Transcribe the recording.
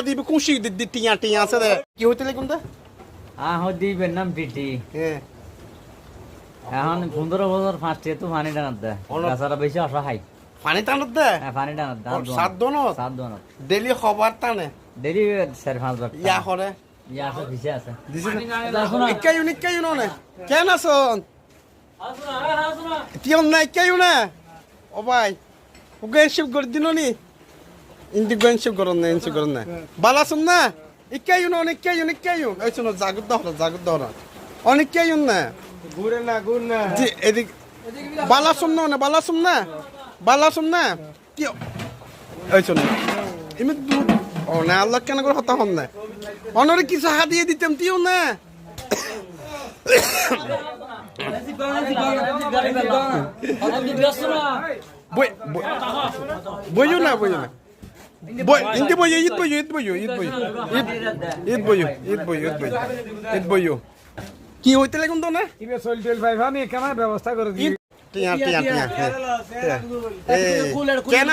দিব খুশি দি টিয়া টিয়া আছে রে কি হইতে লাগুন দা দিবেন নাম টিটি এখন 15 বছর ফার্স্টে তো পানি টানাত দেয় তাছাড়া বেশি অসহায় পানি টানত দে পানি টানাত দেয় সাত দনত ডেলি খবর টানে ডেলি 4-5 বার ইয়া করে ইয়া আছে ভিসে আছে ইকাই নে কেন আছন টিয়ন নাই ইকাই না ও ভাই উগেনশিপ করে দিননি ইন্দি গেনশিপ করন না বালাসুন না ইকাই এই শুনো জাগুদ দহরা অনেক কেই না ঘুরে না জি এদিক বালাসুন না কি এই শুনো ইমি ও না আল্লাহ কেন করে হতা হন না অনরে কিছু হাত দিয়ে দিতাম তিও না বইও না ইন্দি বইও কি হইতে লাগুন তো না ইবে সোল ভাই আমি কেমন ব্যবস্থা করে দিই টিয়া কেন